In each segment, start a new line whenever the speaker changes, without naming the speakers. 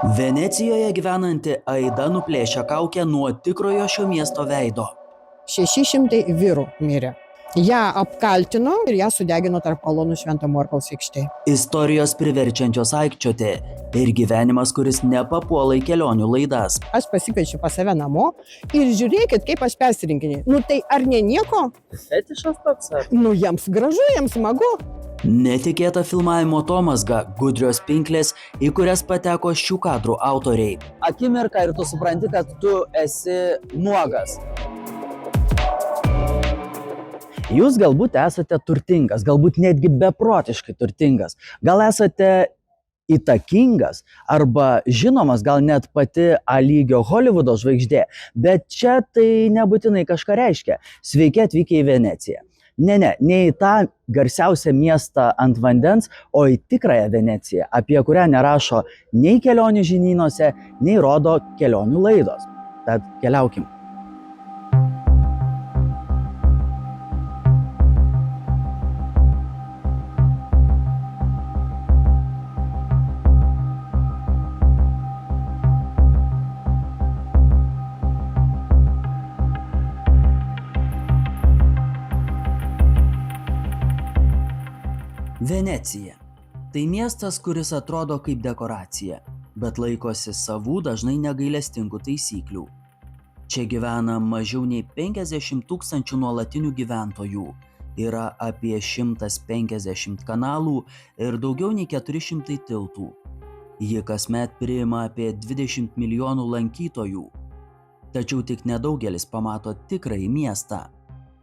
Venecijoje gyvenanti Aida nuplėšė kaukę nuo tikrojo šio miesto veido.
600 vyrų mirė. Ją apkaltino ir ją sudegino tarp kolonų Švento Morkaus aikštėje.
Istorijos priverčiančios aikčioti ir gyvenimas, kuris nepapuola į kelionių laidas.
Aš pasikviečiu pas save namo ir žiūrėkit, kaip aš persirinkinėjau. Nu tai ar ne nieko?
Fetišas toks ar?
Nu jiems gražu, jiems smagu.
Netikėta filmavimo atomazga, gudrios pinklės, į kurias pateko šių kadrų autoriai.
Akimirką ir tu supranti, kad tu esi nuogas. Jūs galbūt esate turtingas, galbūt netgi beprotiškai turtingas. Gal esate įtakingas arba žinomas, gal net pati A lygio Holivudo žvaigždė, bet čia tai nebūtinai kažką reiškia. Sveiki atvykę į Veneciją. Ne į tą garsiausią miestą ant vandens, o į tikrąją Veneciją, apie kurią nerašo nei kelionių žinynuose, nei rodo kelionių laidos. Tad keliaukim.
Venecija. Tai miestas, kuris atrodo kaip dekoracija, bet laikosi savų dažnai negailestingų taisyklių. Čia gyvena mažiau nei 50 000 nuolatinių gyventojų, yra apie 150 kanalų ir daugiau nei 400 tiltų. Ji kasmet priima apie 20 milijonų lankytojų. Tačiau tik nedaugelis pamato tikrąjį miestą.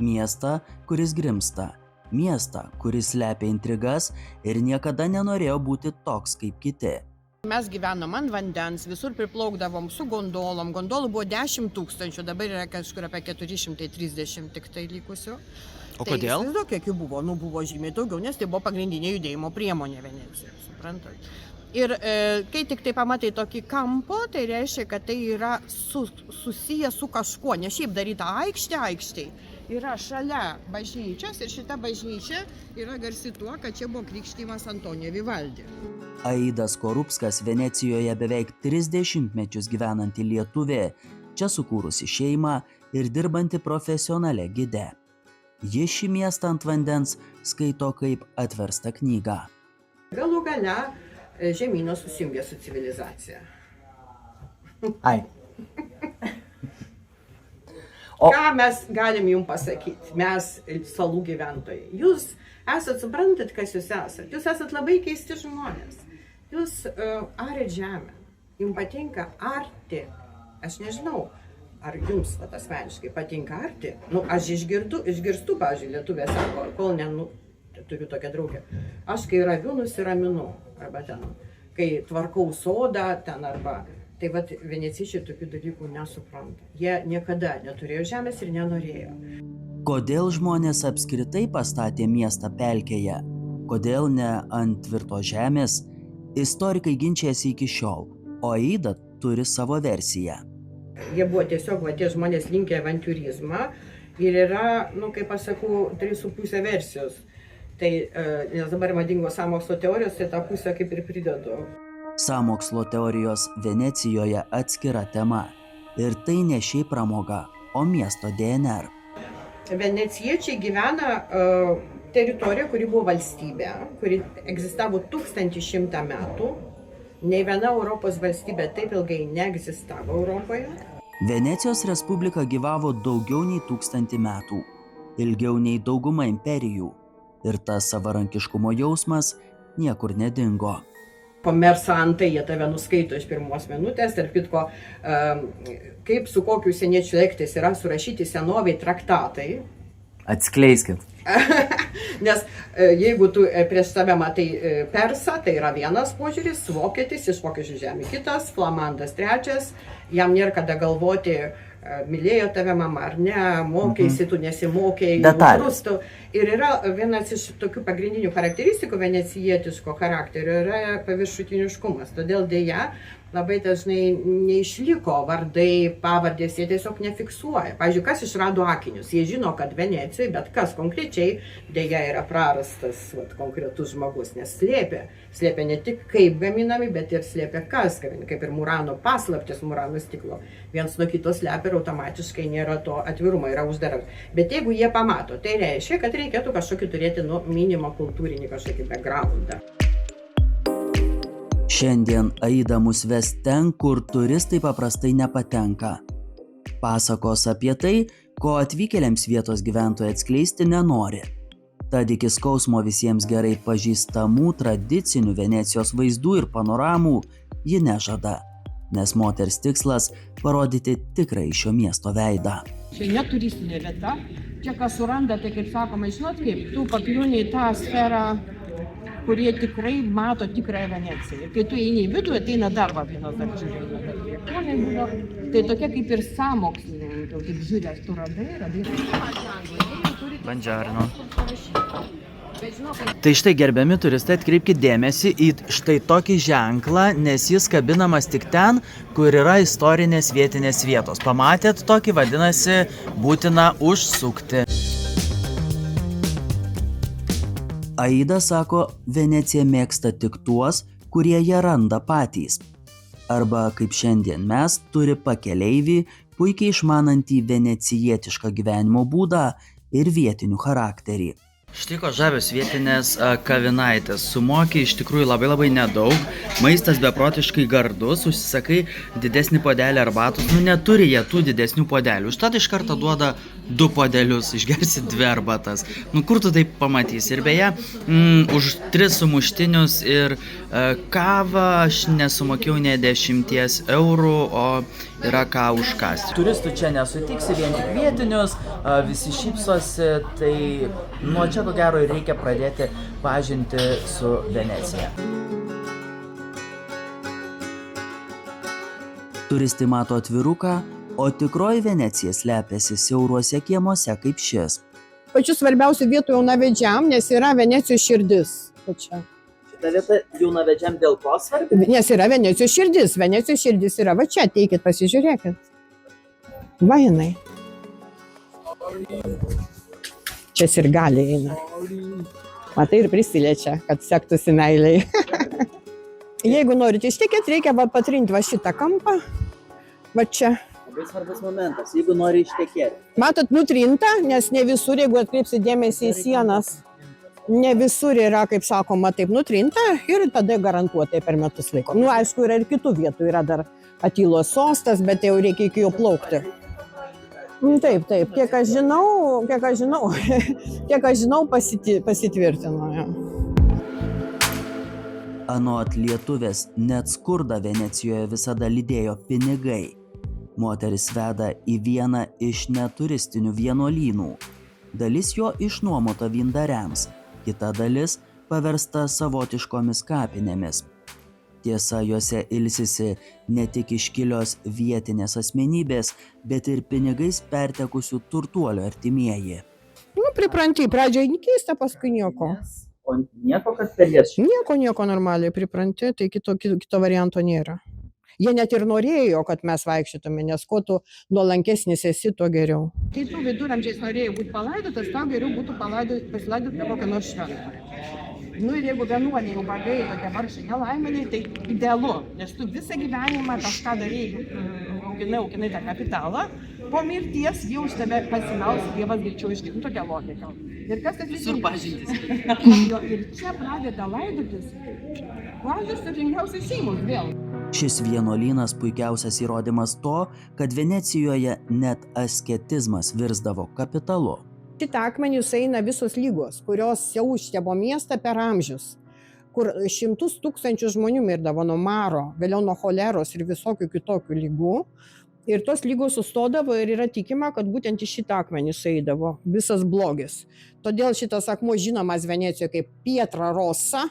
Miestą, kuris grimsta. Miestą, kuris slepia intrigas ir niekada nenorėjo būti toks kaip kiti.
Mes gyvenom ant vandens, visur priplaukdavom su gondolom. Gondolų buvo 10 000, dabar yra kažkur apie 430 tik tai likusių.
O kodėl?
Įsivaizduok, kiek jų buvo. Nu, buvo žymiai daugiau, nes tai buvo pagrindinė judėjimo priemonė Venecijoje, suprantat. Ir kai tik tai pamatai tokį kampą, tai reiškia, kad tai yra susiję su kažkuo, ne šiaip daryta aikštė. Yra šalia bažnyčios ir šita bažnyčia yra garsi tuo, kad čia buvo krikštymas Antonijo Vivaldi.
Aida Skorupskas Venecijoje beveik 30 metus gyvenanti lietuvė, čia sukūrusi šeimą ir dirbanti profesionale gide. Ji šį miestą ant vandens skaito kaip atverstą knygą.
Galų gale žemynas susijungė su civilizacija.
Ai.
Ką mes galim jums pasakyti, mes salų gyventojai? Jūs suprantat, kas jūs esat. Jūs esat labai keisti žmonės. Jūs arėt žemę. Jums patinka arti. Aš nežinau, ar jums asmeniškai patinka arti. Nu, aš išgirstu, pavyzdžiui, lietuvė sako, kol turiu tokią draugę. Aš kai raviu, nusiraminu. Arba ten, kai tvarkau sodą, ten arba... Tai vat venecijiečiai tokių dalykų nesupranta. Jie niekada neturėjo žemės ir nenorėjo.
Kodėl žmonės apskritai pastatė miestą pelkėje? Kodėl ne ant tvirtos žemės? Istorikai ginčiasi iki šiol, o Aida turi savo versiją.
Jie buvo tiesiog, tie žmonės linkę avantiūrizmą ir yra, kaip aš sakau, 3,5 versijos. Tai, nes dabar madingos sąmokslo teorijos, tai tą pusę kaip ir pridedu.
Sąmokslo teorijos Venecijoje atskira tema. Ir tai ne šiaip pramoga, o miesto DNR.
Venecijiečiai gyvena teritorijoje, kuri buvo valstybė, kuri egzistavo 1100 metų. Nei viena Europos valstybė taip ilgai neegzistavo Europoje.
Venecijos respublika gyvavo daugiau nei 1000 metų, ilgiau nei dauguma imperijų. Ir tas savarankiškumo jausmas niekur nedingo.
Komersantai, jie tave nuskaito iš pirmos minutės, tarp kitko, kaip su kokiu užsieniečiu elgtis yra surašyti senoviai traktatai.
Atskleiskit.
Nes jeigu tu prieš save matai persą, tai yra vienas požiūris, vokietis, iš vokiečių žemė kitas, flamandas trečias, jam nėra kada galvoti, mylėjo tave mama ar ne, mokėsi, tu nesimokėjai, užrūstų. Ir yra vienas iš tokių pagrindinių charakteristikų venecijietiško charakterio yra paviršutiniškumas. Todėl dėja labai dažnai neišliko vardai, pavardės, jie tiesiog nefiksuoja. Pavyzdžiui, kas išrado akinius, jie žino, kad Venecijoje, bet kas konkrečiai dėja yra prarastas konkretus žmogus, nes slėpė ne tik kaip gaminami, bet ir slėpė kas gaminami, kaip ir Murano paslaptis, Murano stiklo. Viens nuo kito slepia ir automatiškai nėra to atvirumo, yra uždaras. Bet jeigu jie pamato, tai reiškia, kad reikėtų kažkokį turėti minimą kultūrinį kažkokį backgroundą.
Šiandien Aida mus ves ten, kur turistai paprastai nepatenka. Pasakos apie tai, ko atvykėliams vietos gyventojai atskleisti nenori. Tad iki skausmo visiems gerai pažįstamų tradicinių Venecijos vaizdų ir panoramų ji nežada, nes moters tikslas – parodyti tikrąjį šio miesto veidą.
Čia neturistinė vieta, čia ką suranda, tai kaip sakoma, žinot kaip, tu pakliūni į tą sferą, kurie tikrai mato tikrąją Veneciją. Ir kai tu eini į vidų, ateina dar vienas dar žiūrėjimo. Tai tokia kaip ir sąmokslininkė, kaip žiūrės, tu radai.
Buongiorno. Tai štai, gerbiami turistai, atkreipkite dėmesį į štai tokį ženklą, nes jis kabinamas tik ten, kur yra istorinės vietinės vietos. Pamatėt tokį, vadinasi, būtina užsukti.
Aida sako, Venecija mėgsta tik tuos, kurie ją randa patys. Arba, kaip šiandien mes, turi pakeleivį, puikiai išmanantį venecijietišką gyvenimo būdą ir vietinių charakterį.
Štai ko žavios vietinės kavinaitės. Sumoki iš tikrųjų labai nedaug, maistas beprotiškai gardus, užsisakai didesnį puodelį arbatos, neturi jie tų didesnių puodelių. Užtat iš karto duoda 2 puodelius, išgersi 2 arbatas. Kur tu taip pamatysi? Ir beje, už 3 sumuštinius ir kavą aš nesumokėjau ne 10 eurų, o yra ką užkasti. Turistų čia nesutiksi, vien tik vietinius, visi šypsosi, tai nuo čia ko gero reikia pradėti pažinti su Venecija.
Turistai mato atviruką, o tikroji Venecija slepiasi siauruose kiemuose kaip šis.
Pačiu svarbiausiu vietų jaunavedžiam, nes yra Venecijos širdis. Pačia.
Šitą vietą jaunavedžiam dėl ko svarbi?
Nes yra Venecijos širdis. Venecijos širdis yra va čia, ateikit, pasižiūrėkit. Va jinai. Čia sirgaliai eina. Matai ir prisiliečia, kad sektųsi meiliai. Jeigu norite ištekėti, reikia patrinti va šitą kampą. Va čia.
Labai svarbus momentas, jeigu nori ištekėti.
Matot, nutrinta, nes ne visur, jeigu atkreipsi dėmesį į sienas, ne visur yra, kaip sakoma, taip nutrinta ir tada garantuotai per metus laiko. Aišku, yra ir kitų vietų, yra dar Atylos sostas, bet jau reikia iki jo plaukti. Taip, kiek aš žinau, pasitvirtino. Ja.
Anot lietuvės, net skurdą Venecijoje visada lydėjo pinigai. Moteris veda į vieną iš neturistinių vienuolynų. Dalis jo išnuomota vyndariams, kita dalis paversta savotiškomis kapinėmis. Tiesa, juose ilsisi ne tik iškilios vietinės asmenybės, bet ir pinigais pertekusių turtuolių artimieji.
Pripranti, pradžioje keista, paskui nieko.
O nieko, kad per jas?
Nieko normaliai pripranti, tai kito varianto nėra. Jie net ir norėjo, kad mes vaikščiotume, nes kuo tu nuolankesnis esi, tuo geriau.
Kai tu viduramžiais norėjai būti palaidotas, tau geriau būtų pasilaidoti prie kokią nors šventą. Ir jeigu vienuoliai jau vargai, tokie vargšai nelaimėliai, tai idealu, nes tu visą gyvenimą kažką darėjai, auginai tą kapitalą, po mirties jau už tave pasimaus, Dievas greičiau išgyventi, tokia logika. Ir kas tas visur pažintis? Ir čia pradeda laidotis pačios turtingiausios šeimos vėl.
Šis vienuolynas puikiausias įrodymas to, kad Venecijoje net asketizmas virsdavo kapitalu.
Šitą akmenį sueina visos lygos, kurios siaučia po miestą per amžius, kur 100 000 žmonių mirdavo nuo maro, vėliau nuo choleros ir visokių kitokių lygų. Ir tos lygos sustodavo ir yra tikima, kad būtent į šitą akmenį sueidavo visas blogis. Todėl šitas akmuo žinomas Venecijoje kaip Pietra Rosa,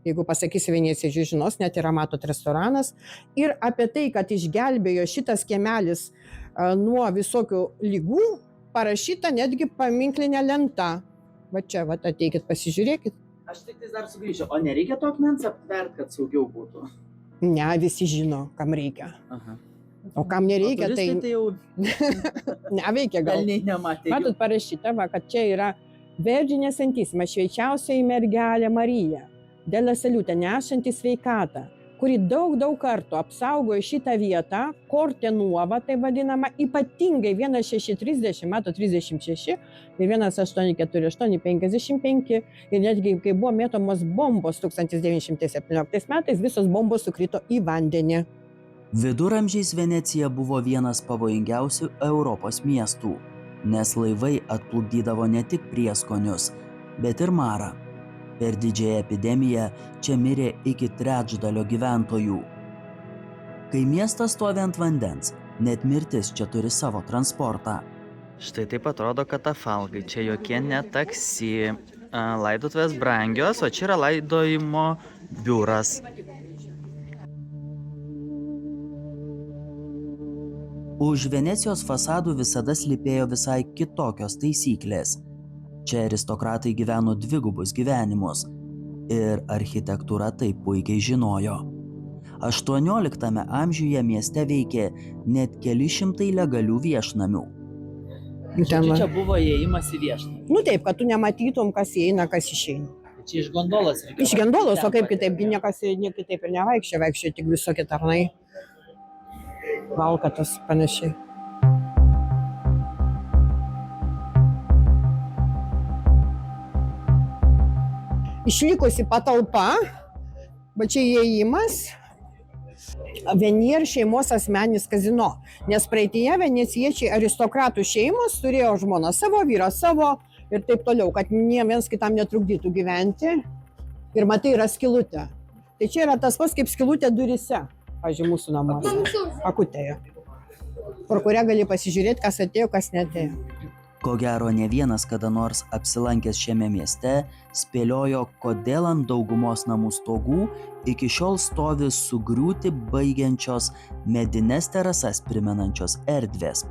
jeigu pasakysi Venecijai, žinos, net yra matot restoranas. Ir apie tai, kad išgelbėjo šitas kiemelis nuo visokių lygų, parašyta netgi paminklinė lenta. Va čia, ateikit, pasižiūrėkit.
Aš tik dar sugrįšiu, o nereikia to akmens aptvert, kad saugiau būtų?
Ne, visi žino, kam reikia.
Aha.
O kam nereikia,
O turistai
tai
jau
neveikia gal.
velniai nematė.
Matot, parašyta, va, kad čia yra Verginė Santísima, švenčiausioji mergelė Marija, dėl Salute nešanti sveikatą, kuri daug kartų apsaugojo šitą vietą, Corte Nuova, tai vadinama, ypatingai 1630, mato 36 ir 1848, 55, ir netgi kai buvo mėtomos bombos 1917 metais, visos bombos sukrito į vandenį.
Viduramžiais Venecija buvo vienas pavojingiausių Europos miestų, nes laivai atplukdydavo ne tik prieskonius, bet ir marą. Per didžiąją epidemiją čia mirė iki 1/3 gyventojų. Kai miestas stovi ant vandens, net mirtis čia turi savo transportą.
Štai taip atrodo katafalgai. Čia jokie ne taksi. Laidotuvės brangios, o čia yra laidojimo biuras.
Už Venecijos fasadų visada slypėjo visai kitokios taisyklės. Čia aristokratai gyveno dvigubus gyvenimus ir architektūra tai puikiai žinojo. 18 amžiuje mieste veikė net keli šimtai legalių viešnamių.
Čia buvo įėjimas į viešnamį.
Nu taip, kad tu nematytum, kas įeina, kas išeina.
Čia iš gondolos reikia.
Iš gondolos, o kaip kitaip, niekas kitaip ir nevaikščia tik visokie tarnai. Valkatas panašiai. Išlikusi patalpa, va čia įėjimas, Venier šeimos asmeninis kazino, nes praeityje venecijiečiai aristokratų šeimos turėjo žmoną savo, vyrą savo ir taip toliau, kad viens kitam netrukdytų gyventi. Ir matai, yra skylutė. Tai čia yra tas pats kaip skylutė durise, pavyzdžiui, mūsų namuose, akutėje, pro kurią gali pasižiūrėti, kas atėjo, kas neatėjo.
Ko gero, ne vienas kada nors apsilankęs šiame mieste spėliojo, kodėl ant daugumos namų stogų iki šiol stovi sugriūti baigiančios medines terasas primenančios erdvės.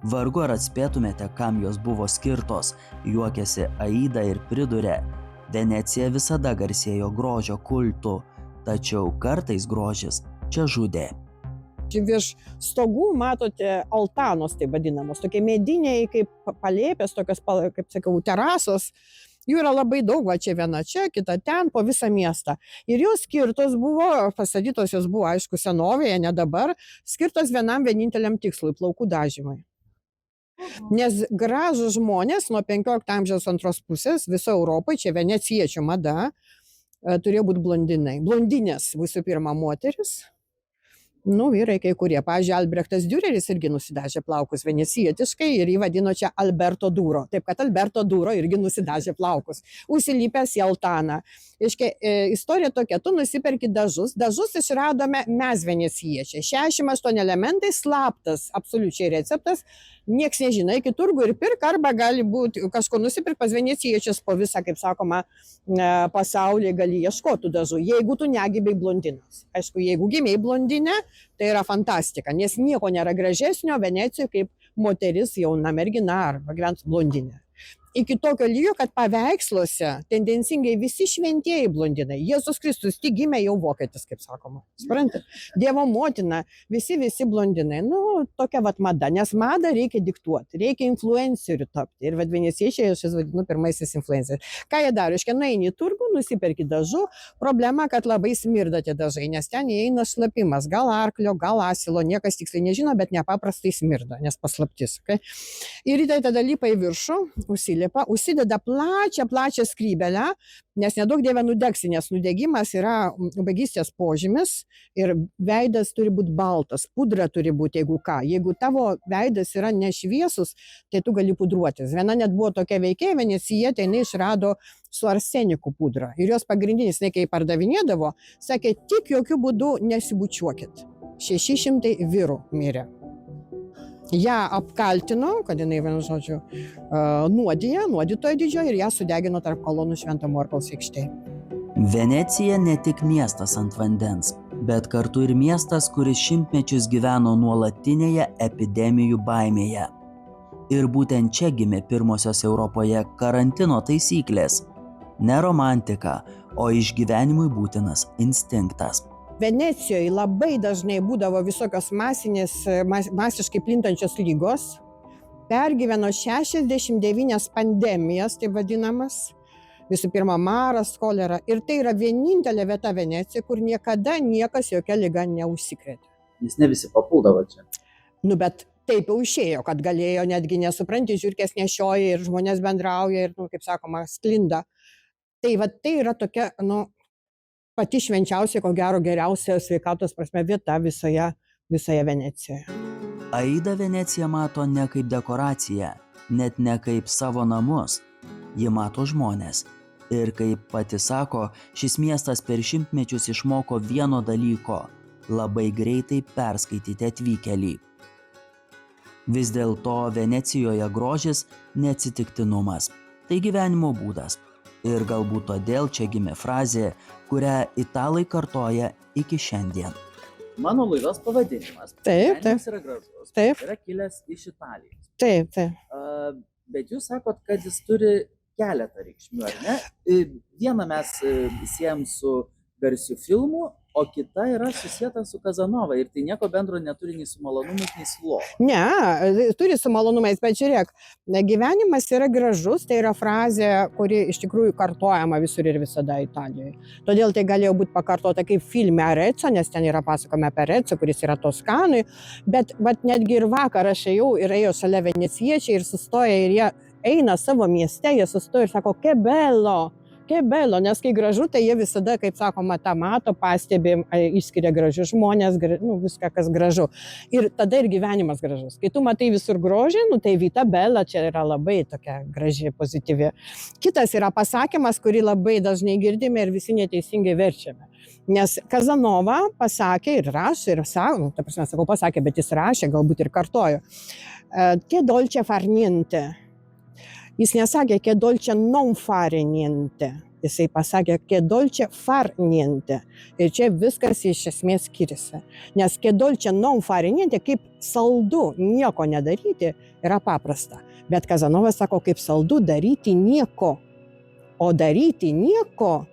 Vargu ar atspėtumėte, kam jos buvo skirtos, juokėsi Aida ir priduria. Venecija visada garsėjo grožio kultu, tačiau kartais grožis čia žudė.
Virš stogų matote altanos, tai vadinamos, tokie mediniai kaip palėpės, tokios, kaip sakiau, terasos. Jų yra labai daug, va čia viena čia, kita ten, po visą miestą. Ir jos skirtos buvo, pastatytos jos buvo, aišku, senovėje, ne dabar, skirtos vienam vieninteliam tikslui - plaukų dažymui. Nes gražūs žmonės nuo 15 amžiaus antros pusės viso Europoje, čia venecijiečių mada, turėjo būti blondinai. Blondinės visų pirma moteris. Nu, vyrai kai kurie. Pavyzdžiui, Albrechtas Düreris irgi nusidažė plaukus venecijietiškai ir jį vadino čia Alberto Duro. Taip, kad Alberto Duro irgi nusidažė plaukus. Užsilipęs į altaną. Iškia, istorija tokia, tu nusiperki dažus. Dažus išradome mes venecijiečiai. 68 elementai, slaptas, absoliučiai receptas. Nieks nežino, iki turgų ir pirk, arba gali būti kažko nusipirk pas venecijiečius po visą, kaip sakoma, pasaulį gali ieškoti dažų, jeigu tu negimei blondinas. Aišku, jeigu gimei blondinė, tai yra fantastika, nes nieko nėra gražesnio Venecijoje kaip moteris jauna mergina arba gyvens blondinė. Iki tokio lygio, kad paveiksluose tendencingai visi šventieji blondinai. Jėzus Kristus tik gimė jau vokietis, kaip sakoma. Suprantate? Dievo motina, visi blondinai. Nu, tokia vat mada, nes madą reikia diktuoti, reikia influencerių tapti. Ir venecijiečiai, aš jas vadinu pirmaisiais influenceriais. Ką jie daro? Iškia, nueini į turgų, nusiperki dažų. Problema, kad labai smirda tie dažai, nes ten įeina šlapimas. Gal arklio, gal asilo, niekas tiksliai nežino, bet nepaprastai smirda, nes paslaptis. Okay? Ir rytai tada lipa į viršų, užsideda plačią skrybelę, nes nedaug dieve nudegsi, nes nudegimas yra ubagystės požymis ir veidas turi būti baltas, pudra turi būti, jeigu ką. Jeigu tavo veidas yra nešviesus, tai tu gali pudruotis. Viena net buvo tokia veikėja venecijietė, jinai išrado su arseniku pudrą. Ir jos pagrindinis, kai pardavinėdavo, sakė, tik jokių būdų nesibučiuokit. 600 vyrų mirė. Ja apkaltino, kad jinai, vienu žodžiu, nuodytojo didžiojo ir ją sudegino tarp kolonų Švento Morkaus aikštėje.
Venecija ne tik miestas ant vandens, bet kartu ir miestas, kuris šimtmečius gyveno nuolatinėje epidemijų baimėje. Ir būtent čia gimė pirmosios Europoje karantino taisyklės. Ne romantika, o išgyvenimui būtinas instinktas.
Venecijoje labai dažnai būdavo visokios masiškai plintančios lygos. Pergyveno 69 pandemijas, tai vadinamas. Visų pirma, maras, kolera. Ir tai yra vienintelė vieta Venecija, kur niekada niekas jokia liga neužsikrėtė.
Nes ne visi papuldavo čia.
Nu, bet taip jau išėjo, kad galėjo netgi nesupranti, žiūrkės nešioja ir žmonės bendrauja ir, kaip sakoma, sklinda. Tai va, tai yra tokia, pati švenčiausia, ko gero geriausia sveikatos prasme vieta visoje Venecijoje.
Aida Veneciją mato ne kaip dekoraciją, net ne kaip savo namus. Ji mato žmonės. Ir kaip pati sako, šis miestas per šimtmečius išmoko vieno dalyko – labai greitai perskaityti atvykėlį. Vis dėlto Venecijoje grožis neatsitiktinumas. Tai gyvenimo būdas. Ir galbūt todėl čia gimė frazė, kurią italai kartoja iki šiandien.
Mano laidos pavadinimas.
Taip.
Gyvenimas yra gražus.
Taip.
Yra kilęs iš Italijos.
Taip.
Bet jūs sakot, kad jis turi keletą reikšmių, ar ne? Vieną mes siejam su garsiu filmu, o kita yra susieta su Kazanova ir tai nieko bendro neturi nei su malonumais, nei su lovu.
Ne, turi su malonumais, bet žiūrėk, gyvenimas yra gražus, tai yra frazė, kuri iš tikrųjų kartojama visur ir visada Italijoje. Todėl tai galėjo būti pakartota kaip filme Arezzo, nes ten yra pasakoma apie Arezzo, kuris yra Toskanui, bet netgi ir vakar aš ėjo šalia venecijiečiai ir sustoja ir jie eina savo mieste, jie sustoja ir sako, che bello, nes kai gražu, tai jie visada, kaip sakoma, tą mato, pastebim, išskiria gražius žmonės, viską, kas gražu. Ir tada ir gyvenimas gražus. Kai tu matai visur grožį, tai vita bella čia yra labai tokia graži, pozityvi. Kitas yra pasakymas, kurį labai dažnai girdime ir visi neteisingai verčiame. Nes Kazanova pasakė ir rašė, ir sakau pasakė, bet jis rašė, galbūt ir kartojo. Che dolce far niente. Jis nesakė, che dolce non fare niente. Jisai pasakė, che dolce far niente. Ir čia viskas iš esmės skiriasi. Nes che dolce non fare niente, kaip saldu nieko nedaryti, yra paprasta. Bet Kazanova sako, kaip saldu daryti nieko. O daryti nieko,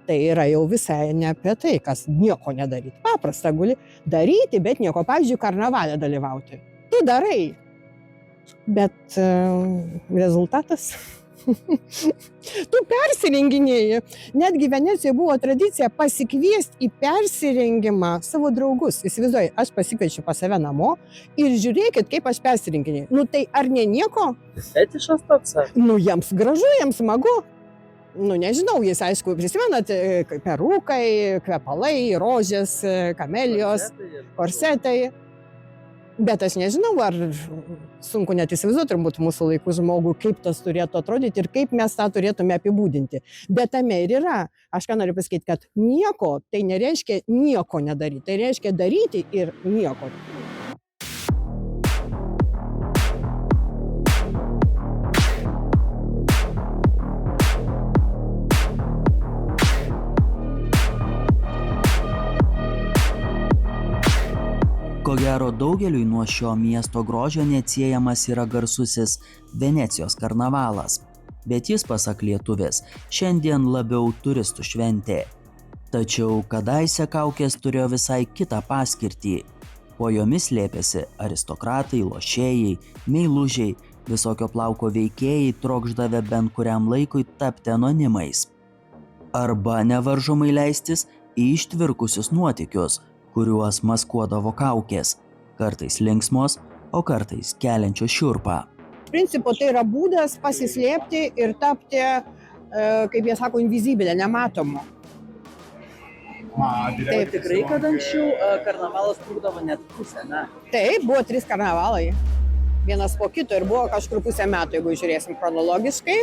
tai yra jau visai ne apie tai, kas nieko nedaryti. Paprasta guli daryti, bet nieko. Pavyzdžiui, karnavale dalyvauti. Tu darai. Bet rezultatas? Tu persirenginėjai. Netgi Venecijoje buvo tradicija pasikviesti į persirengimą savo draugus. Įsivaizduoju, aš pasikviečiu pas save namo ir žiūrėkit, kaip aš persirenginėjau. Tai ar ne nieko?
Fetišas toks?
Jiems gražu, jiems smagu. Nežinau, jis aišku, prisimenat, perukai, kvepalai, rožės, kamelijos, korsetai. Bet aš nežinau, ar sunku net įsivaizduoti turbūt mūsų laikų žmogų, kaip tas turėtų atrodyti ir kaip mes tą turėtume apibūdinti. Bet tame ir yra. Aš ką noriu pasakyti, kad nieko, tai nereiškia nieko nedaryti. Tai reiškia daryti ir nieko.
Ko gero daugeliui nuo šio miesto grožio neatsiejamas yra garsusis Venecijos karnavalas, bet jis, pasak lietuvės, šiandien labiau turistų šventė. Tačiau kadaise kaukės turėjo visai kitą paskirtį. Po jomis slėpėsi aristokratai, lošėjai, meilužiai, visokio plauko veikėjai trokšdavę bent kuriam laikui tapti anonimais. Arba nevaržomai leistis į ištvirkusius nuotykius, kuriuos maskuodavo kaukės, kartais linksmos, o kartais keliančios šiurpą.
Iš principo tai yra būdas pasislėpti ir tapti, kaip jie sako, invizibile, nematomu.
Taip, tikrai, kad anksčiau karnavalas trukdavo net pusę, ne?
Taip, buvo 3 karnavalai, vienas po kito ir buvo kažkur pusę metų, jeigu žiūrėsim chronologiškai.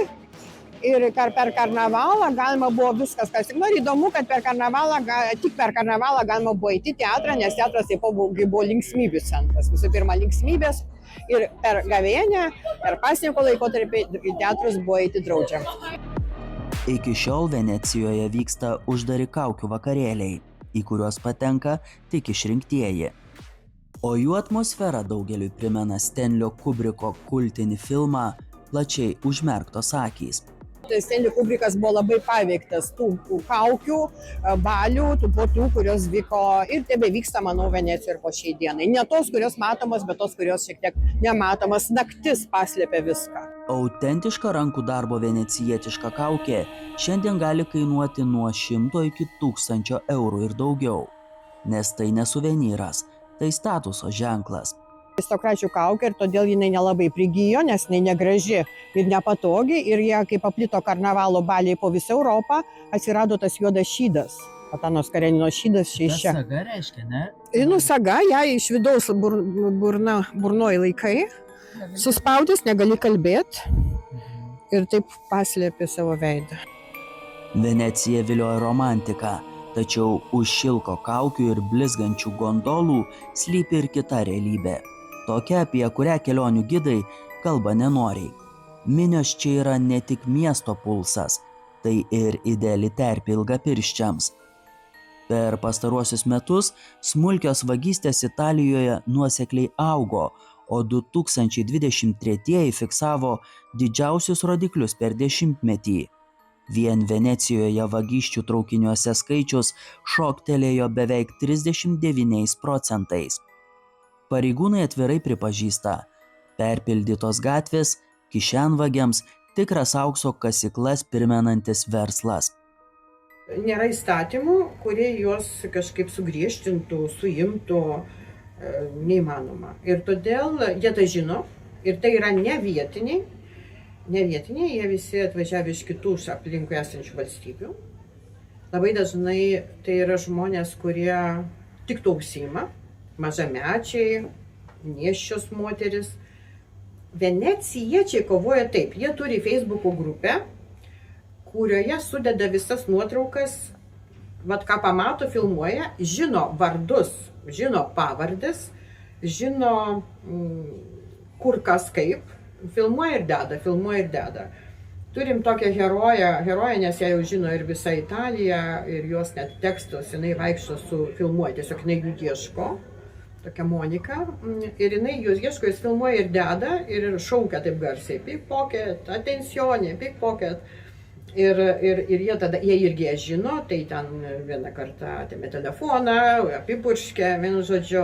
Ir per karnavalą galima buvo viskas, kas tik nori. Įdomu, kad tik per karnavalą galima buvo eiti į teatrą, nes teatras taip buvo linksmybių centras. Visų pirma, linksmybės ir per gavėnią, per pasninko laikotarpį teatrus buvo eiti draudžiama.
Iki šiol Venecijoje vyksta uždari kaukių vakarėliai, į kuriuos patenka tik išrinktieji. O jų atmosfera daugeliui primena Stanlio Kubriko kultinį filmą Plačiai užmerktos akys.
Tai Stanley Kubrickas buvo labai paveiktas tų kaukių, balių, tų puotų, kurios vyko ir tebevyksta, manau, Venecijoje ir po šiai dienai. Ne tos, kurios matomos, bet tos, kurios šiek tiek nematomas. Naktis paslėpia viską.
Autentiška rankų darbo venecijietiška kaukė šiandien gali kainuoti nuo 100 iki 1000 eurų ir daugiau. Nes tai ne suvenyras, tai statuso ženklas.
Aristokračių kaukė ir todėl jinai nelabai prigijo, nes jinai negraži ir nepatogi. Ir jie, kai paplito karnavalo baliai po visą Europą, atsirado tas juodas šydas. Atanos Karenino šydas čia iš čia.
Saga reiškia, ne?
Saga, ją iš vidaus burnoji laikai, suspaudęs, negali kalbėti ir taip paslėpė savo veidą.
Venecija vilioja romantika, tačiau už šilko kaukių ir blizgančių gondolų slypi ir kita realybė. Tokia, apie kurią kelionių gidai kalba nenoriai. Minios čia yra ne tik miesto pulsas, tai ir ideali terpė ilgapirščiams. Per pastaruosius metus smulkios vagystės Italijoje nuosekliai augo, o 2023 fiksavo didžiausius rodiklius per dešimtmetį. Vien Venecijoje vagysčių traukiniuose skaičius šoktelėjo beveik 39%. Pareigūnai atvirai pripažįsta, perpildytos gatvės kišenvagiams tikras aukso kasyklas primenantis verslas.
Nėra įstatymų, kurie juos kažkaip sugriežtintų, suimtų, neįmanoma. Ir todėl jie tai žino, ir tai yra ne vietiniai, jie visi atvažiavę iš kitų aplinkui esančių valstybių. Labai dažnai tai yra žmonės, kurie tik to užsiima, mažamečiai, nėščios moteris. Venecijiečiai kovoja taip, jie turi Facebook'o grupę, kurioje sudeda visas nuotraukas, ką pamato, filmuoja, žino vardus, žino pavardės, žino kur kas kaip, filmuoja ir deda. Turim tokią heroję, nes ją jau žino ir visa Italija, ir jos net tekstus, jinai vaikšto su filmuoja, tiesiog jinai jų ieško, tokia Monika, ir jinai juos ieško, jis filmuoja ir deda, ir šaukia taip garsiai, pickpocket, attenzione, pickpocket. Ir jie irgi žino, tai ten vieną kartą atėmė telefoną, apipurškė, vienu žodžiu,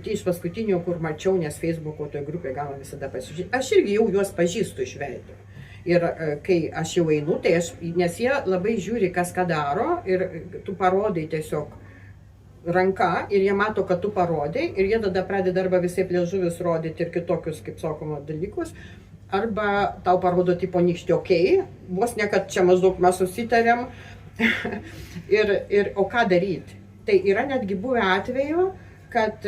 iš paskutinių, kur mačiau, nes Facebook'o toj grupėje galima visada pasižiūrėti. Aš irgi jau juos pažįstu iš veido. Ir kai aš jau einu, tai nes jie labai žiūri, kas ką daro, ir tu parodai tiesiog ranka, ir jie mato, kad tu parodai, ir jie tada pradeda arba visai liežuvis rodyti ir kitokius, kaip sakoma, dalykus. Arba tau parodo tipo nykštį, okei, vos ne, kad čia maždaug mes susitarėm. O ką daryti? Tai yra netgi buvę atveju, kad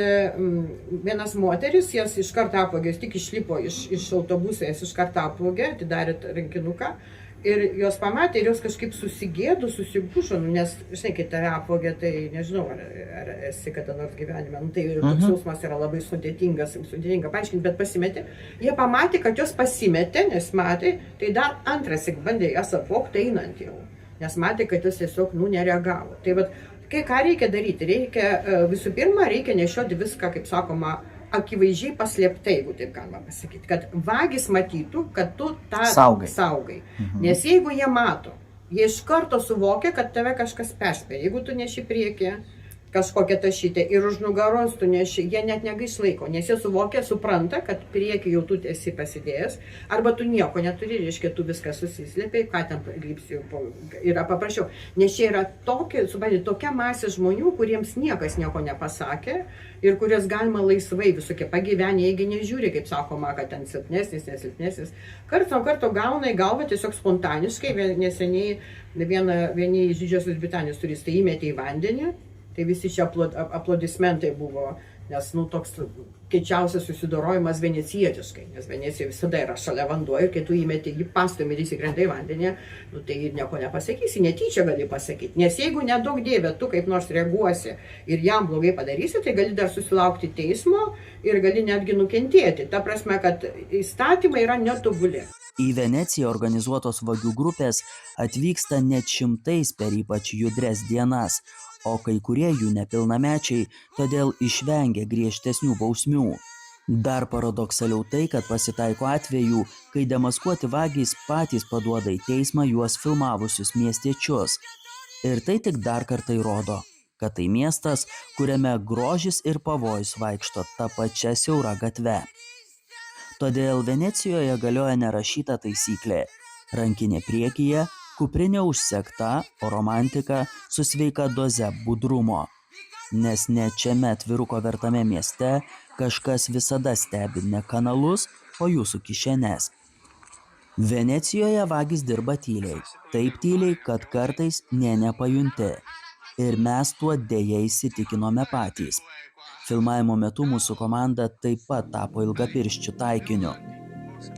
vienas moteris, jas iš karto apvogė, tik išlipo iš autobuso, jas iš karto apvogė, atidarė rankinuką. Ir jos pamatė, ir jos kažkaip susigėdų, susigūšo, nes, žinai, kai tave apvogė, tai nežinau, ar esi kada nors gyvenime, tai toks jausmas yra labai sudėtinga paaiškinti, bet pasimetė. Jie pamatė, kad jos pasimetė, nes matė, tai dar antras bandė jas apvogti einant jau, nes matė, kad jos tiesiog, nereagavo. Tai vat, ką reikia daryti? Visų pirma, reikia nešioti viską, kaip sakoma, akivaizdžiai paslėptai, jeigu taip galima pasakyti, kad vagys matytų, kad tu tą saugai. Nes jeigu jie mato, jie iš karto suvokia, kad tave kažkas perspėja. Jeigu tu neši priekį kažkokią tašytę ir už nugaros tu neši, jie net negaiš laiko, nes jie suvokia, supranta, kad priekį jau tu esi pasidėjęs, arba tu nieko neturi, reiškia, tu viską susislėpiai, ką ten lipsi, yra paprasčiau. Nes čia yra tokia masė žmonių, kuriems niekas nieko nepasakė ir kurias galima laisvai visokie pagyvenę, jeigu nežiūri, kaip sakoma, kad ten silpnesnis, nesilpnesnis. Karts nuo karto gauna į galvą tiesiog spontaniškai, neseniai vieni iš Didžiosios Britanijos turistai įmetė į vandenį. Tai visi čia aplodismentai buvo, nes toks keičiausias susidorojimas venecijietiškai, nes Venecija visada yra šalia vanduo ir kai tu įmeti jį pastumį ir įsikrenta į vandenį, tai nieko nepasakysi, netyčia gali pasakyti. Nes jeigu nedaug dievė tu kaip nors reaguosi ir jam blogai padarysi, tai gali dar susilaukti teismo ir gali netgi nukentėti. Ta prasme, kad įstatymai yra netobuli.
Į Veneciją organizuotos vagių grupės atvyksta net šimtais per ypač judres dienas, o kai kurie jų nepilnamečiai todėl išvengia griežtesnių bausmių. Dar paradoksaliau tai, kad pasitaiko atvejų, kai demaskuoti vagys patys paduoda į teismą juos filmavusius miestiečius. Ir tai tik dar kartą įrodo, kad tai miestas, kuriame grožis ir pavojus vaikšto tą pačią siaurą gatvę. Todėl Venecijoje galioja nerašyta taisyklė – rankinė priekyje, kuprinė užsegta, o romantika su sveika doze budrumo. Nes net šiame atviruko vertame mieste kažkas visada stebi ne kanalus, o jūsų kišenes. Venecijoje vagys dirba tyliai, taip tyliai, kad kartais nė nepajunti. Ir mes tuo dėja įsitikinome patys. Filmavimo metu mūsų komanda taip pat tapo ilgapirščių taikiniu.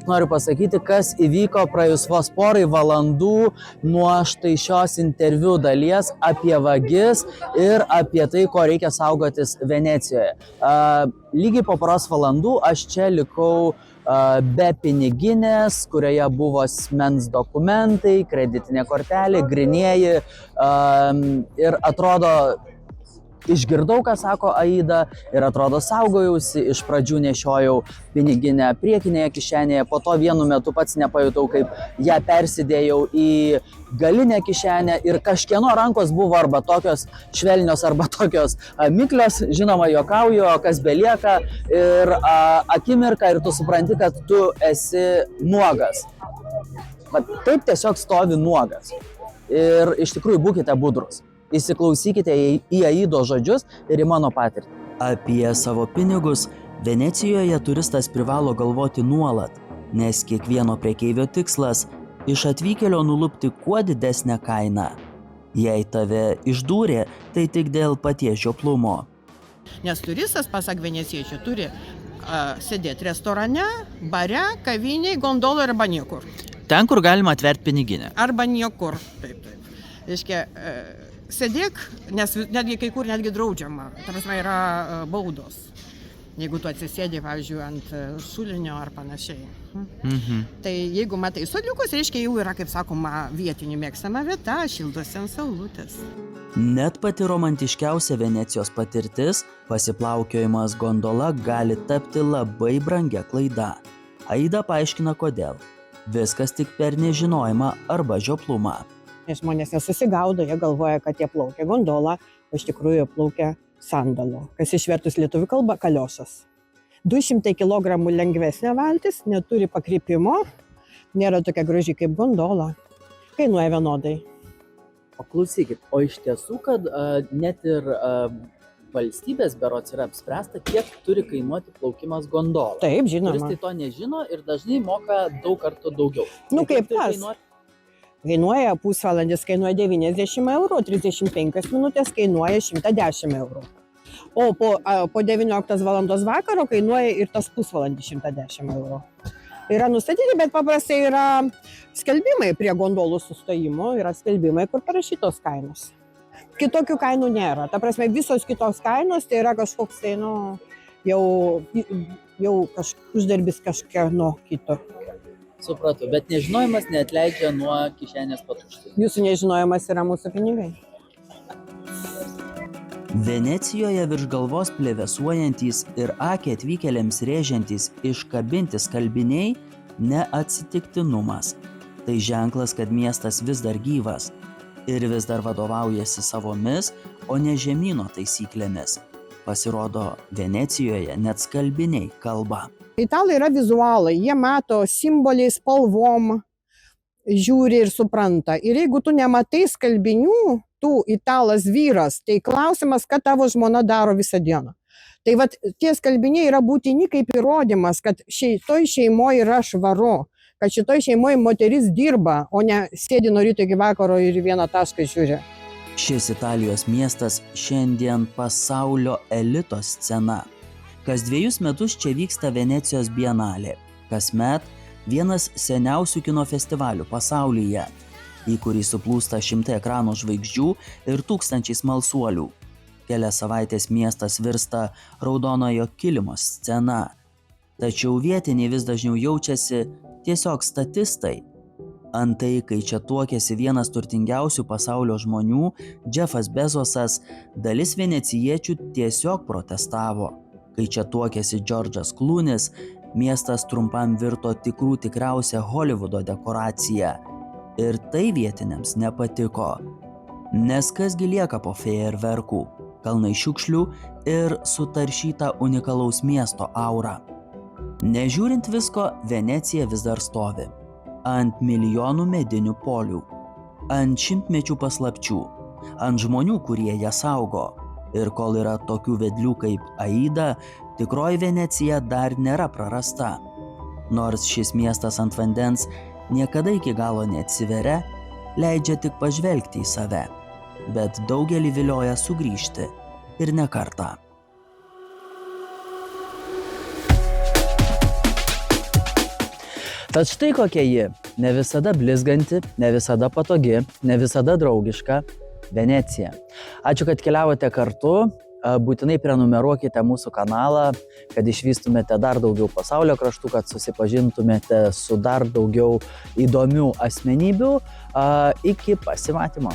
Noriu pasakyti, kas įvyko praėjus vos porai valandų nuo štai šios interviu dalies apie vagis ir apie tai, ko reikia saugotis Venecijoje. Lygiai po poros valandų aš čia likau be piniginės, kurioje buvo asmens dokumentai, kreditinė kortelė, grynieji ir atrodo, išgirdau, ką sako Aida ir atrodo saugojausi, iš pradžių nešiojau piniginę priekinėje kišenėje, po to vienu metu pats nepajutau, kaip ją persidėjau į galinę kišenę ir kažkieno rankos buvo arba tokios švelnios, arba tokios miklios, žinoma, juokauju, o kas belieka ir akimirka ir tu supranti, kad tu esi nuogas. Bet taip tiesiog stovi nuogas. Ir iš tikrųjų būkite budrus. Įsiklausykite į Aidos žodžius ir į mano patirtį.
Apie savo pinigus Venecijoje turistas privalo galvoti nuolat, nes kiekvieno prekeivio tikslas – iš atvykėlio nulupti kuo didesnę kainą. Jei tave išdūrė, tai tik dėl paties žioplumo.
Nes turistas, pasak venecijiečių, turi sėdėti restorane, bare, kaviniai, gondoloje arba niekur.
Ten, kur galima atverti piniginę.
Arba niekur. Taip. Reiškia, sėdėk, nes netgi kai kur netgi draudžiama. Ta prasme, yra baudos. Jeigu tu atsisėdė, pavyzdžiui, ant šulinio ar panašiai. Tai jeigu matai suoliukus, reiškia, jau yra, kaip sakoma, vietinių mėgstama vieta, šildosi ant saulutės.
Net pati romantiškiausia Venecijos patirtis, pasiplaukiojimas gondola, gali tapti labai brangia klaida. Aida paaiškina, kodėl. Viskas tik per nežinojimą arba žioplumą.
Žmonės nesusigaudo, jie galvoja, kad jie plaukia gondolą, o iš tikrųjų plaukia sandalo, kas išvertus lietuvių kalba kaliošas. 200 kg lengvesnė valtis, neturi pakrypimo, nėra tokia graži kaip gondola, kainuoja vienodai.
O klausykit, o iš tiesų, kad net ir valstybės berods yra apspręsta, kiek turi kainuoti plaukimas gondola.
Taip, žinoma.
Turistai to nežino ir dažnai moka daug kartų daugiau.
Nu kaip tas? Kainuoja pusvalandis, kainuoja 90 eurų, 35 minutės kainuoja 110 eurų. O po 19 valandos vakaro kainuoja ir tas pusvalandis 110 eurų. Yra nustatyti, bet paprastai yra skelbimai prie gondolų sustojimo, yra skelbimai, kur parašytos kainos. Kitokių kainų nėra. Ta prasme, visos kitos kainos tai yra kažkoks tai, jau uždarbis kažkieno kito.
Supratau, bet nežinojimas neatleidžia nuo kišenės patuštės.
Jūsų nežinojimas yra mūsų pinigai.
Venecijoje virš galvos plevėsuojantys ir akį atvykėliams rėžiantys iškabinti skalbiniai neatsitiktinumas. Tai ženklas, kad miestas vis dar gyvas ir vis dar vadovaujasi savomis, o ne žemyno taisyklėmis. Pasirodo, Venecijoje net skalbiniai kalba.
Italai yra vizualai, jie mato simboliais, spalvom, žiūri ir supranta. Ir jeigu tu nematai skalbinių, tu italas vyras, tai klausimas, ką tavo žmona daro visą dieną. Tai vat tie skalbiniai yra būtini kaip įrodymas, kad šitoj šeimoje yra švaru, kad šitoj šeimoje moteris dirba, o ne sėdi nuo ryto iki vakaro ir vieną tašką žiūri.
Šis Italijos miestas šiandien pasaulio elito scena. Kas 2 metus čia vyksta Venecijos bienalė. Kasmet vienas seniausių kino festivalių pasaulyje, į kurį suplūsta 100 ekrano žvaigždžių ir tūkstančiai smalsuolių. Kelias savaitės miestas virsta raudonojo kilimo scena. Tačiau vietiniai vis dažniau jaučiasi tiesiog statistai. Antai, kai čia tuokėsi vienas turtingiausių pasaulio žmonių, Jeffas Bezosas, dalis venecijiečių tiesiog protestavo. Kai čia tuokėsi Džordžas Klūnis, miestas trumpam virto tikriausia Holivudo dekoracija. Ir tai vietiniams nepatiko. Nes kasgi lieka po fejerverkų, kalnai šiukšlių ir sutaršyta unikalaus miesto aura. Nežiūrint visko, Venecija vis dar stovi. Ant milijonų medinių polių, ant šimtmečių paslapčių, ant žmonių, kurie ją saugo. Ir kol yra tokių vedlių kaip Aida, tikroji Venecija dar nėra prarasta. Nors šis miestas ant vandens niekada iki galo neatsiveria, leidžia tik pažvelgti į save, bet daugelį vilioja sugrįžti ir ne kartą.
Tad štai kokia ji, ne visada blizganti, ne visada patogi, ne visada draugiška Venecija. Ačiū, kad keliavote kartu, būtinai prenumeruokite mūsų kanalą, kad išvystumėte dar daugiau pasaulio kraštų, kad susipažintumėte su dar daugiau įdomių asmenybių. Iki pasimatymo.